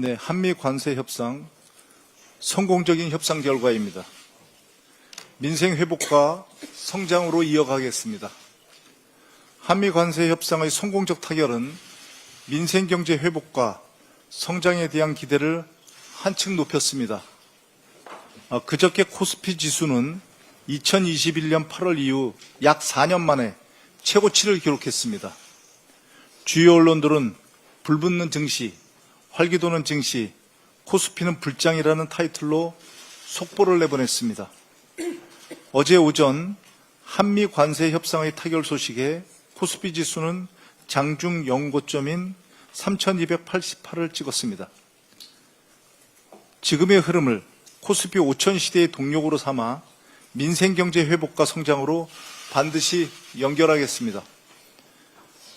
네, 한미 관세 협상 성공적인 협상 결과입니다. 민생 회복과 성장으로 이어가겠습니다. 한미 관세 협상의 성공적 타결은 민생 경제 회복과 성장에 대한 기대를 한층 높였습니다. 그저께 코스피 지수는 2021년 8월 이후 약 4년 만에 최고치를 기록했습니다. 주요 언론들은 불붙는 증시, 활기도는 증시, 코스피는 불장이라는 타이틀로 속보를 내보냈습니다. 어제 오전 한미 관세 협상의 타결 소식에 코스피 지수는 장중 연고점인 3,288을 찍었습니다. 지금의 흐름을 코스피 5천 시대의 동력으로 삼아 민생경제 회복과 성장으로 반드시 연결하겠습니다.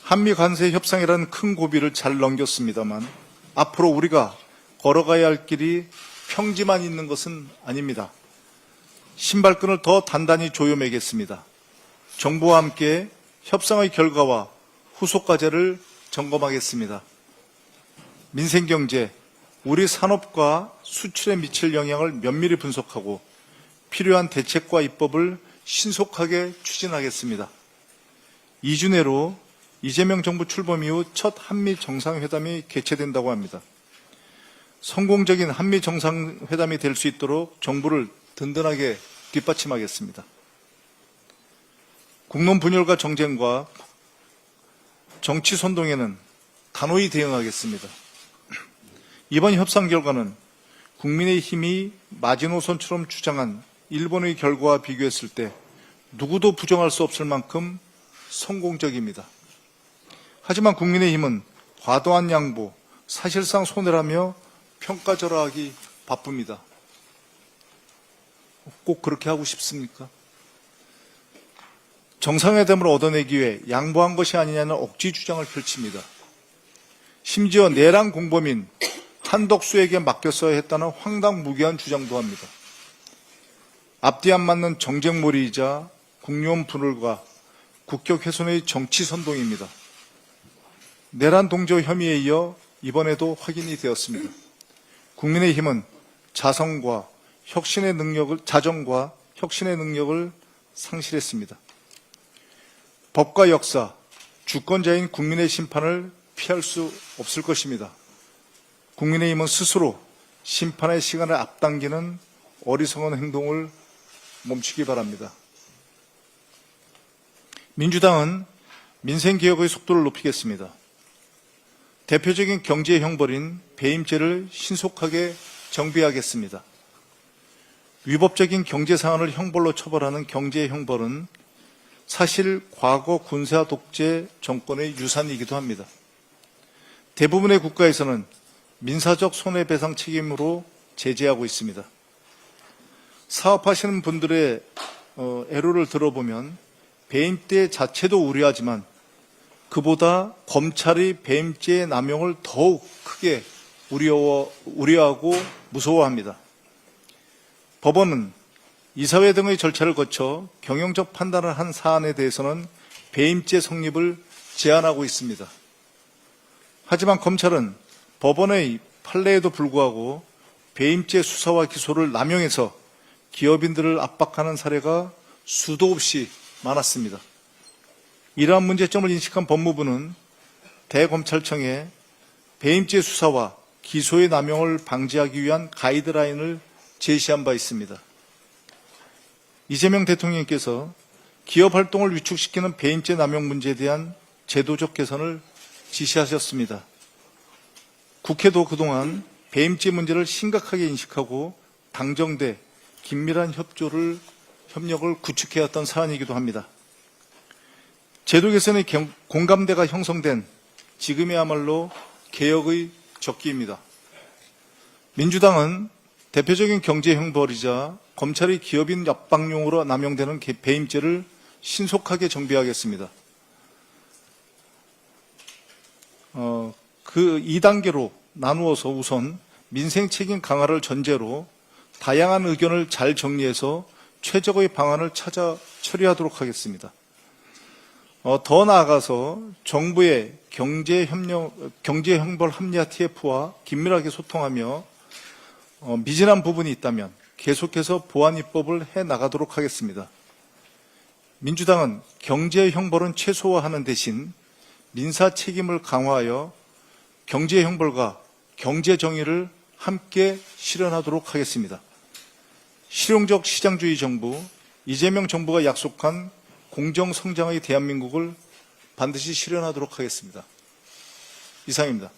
한미 관세 협상이라는 큰 고비를 잘 넘겼습니다만 앞으로 우리가 걸어가야 할 길이 평지만 있는 것은 아닙니다. 신발끈을 더 단단히 조여매겠습니다. 정부와 함께 협상의 결과와 후속 과제를 점검하겠습니다. 민생경제, 우리 산업과 수출에 미칠 영향을 면밀히 분석하고 필요한 대책과 입법을 신속하게 추진하겠습니다. 2주 내로 이재명 정부 출범 이후 첫 한미 정상회담이 개최된다고 합니다. 성공적인 한미 정상회담이 될 수 있도록 정부를 든든하게 뒷받침하겠습니다. 국론 분열과 정쟁과 정치 선동에는 단호히 대응하겠습니다. 이번 협상 결과는 국민의힘이 마지노선처럼 주장한 일본의 결과와 비교했을 때 누구도 부정할 수 없을 만큼 성공적입니다. 하지만 국민의힘은 과도한 양보, 사실상 손해라며 평가절하하기 바쁩니다. 꼭 그렇게 하고 싶습니까? 정상회담을 얻어내기 위해 양보한 것이 아니냐는 억지 주장을 펼칩니다. 심지어 내란 공범인 한덕수에게 맡겼어야 했다는 황당무계한 주장도 합니다. 앞뒤 안 맞는 정쟁몰이이자 국론 분열과 국격 훼손의 정치 선동입니다. 내란 동조 혐의에 이어 이번에도 확인이 되었습니다. 국민의힘은 자정과 혁신의 능력을 상실했습니다. 법과 역사, 주권자인 국민의 심판을 피할 수 없을 것입니다. 국민의힘은 스스로 심판의 시간을 앞당기는 어리석은 행동을 멈추기 바랍니다. 민주당은 민생개혁의 속도를 높이겠습니다. 대표적인 경제 형벌인 배임죄를 신속하게 정비하겠습니다. 위법적인 경제 사안을 형벌로 처벌하는 경제 형벌은 사실 과거 군사 독재 정권의 유산이기도 합니다. 대부분의 국가에서는 민사적 손해배상 책임으로 제재하고 있습니다. 사업하시는 분들의 애로를 들어보면 배임죄 자체도 우려하지만 그보다 검찰이 배임죄의 남용을 더욱 크게 우려하고 무서워합니다. 법원은 이사회 등의 절차를 거쳐 경영적 판단을 한 사안에 대해서는 배임죄 성립을 제한하고 있습니다. 하지만 검찰은 법원의 판례에도 불구하고 배임죄 수사와 기소를 남용해서 기업인들을 압박하는 사례가 수도 없이 많았습니다. 이러한 문제점을 인식한 법무부는 대검찰청에 배임죄 수사와 기소의 남용을 방지하기 위한 가이드라인을 제시한 바 있습니다. 이재명 대통령께서 기업 활동을 위축시키는 배임죄 남용 문제에 대한 제도적 개선을 지시하셨습니다. 국회도 그동안 배임죄 문제를 심각하게 인식하고 당정대 긴밀한 협력을 구축해왔던 사안이기도 합니다. 제도 개선의 공감대가 형성된 지금이야말로 개혁의 적기입니다. 민주당은 대표적인 경제 형벌이자 검찰의 기업인 압박용으로 남용되는 배임죄를 신속하게 정비하겠습니다. 그 2단계로 나누어서 우선 민생 책임 강화를 전제로 다양한 의견을 잘 정리해서 최적의 방안을 찾아 처리하도록 하겠습니다. 더 나아가서 정부의 경제형벌 합리화 TF와 긴밀하게 소통하며 미진한 부분이 있다면 계속해서 보완 입법을 해 나가도록 하겠습니다. 민주당은 경제형벌은 최소화하는 대신 민사 책임을 강화하여 경제형벌과 경제정의를 함께 실현하도록 하겠습니다. 실용적 시장주의 정부, 이재명 정부가 약속한 공정성장의 대한민국을 반드시 실현하도록 하겠습니다. 이상입니다.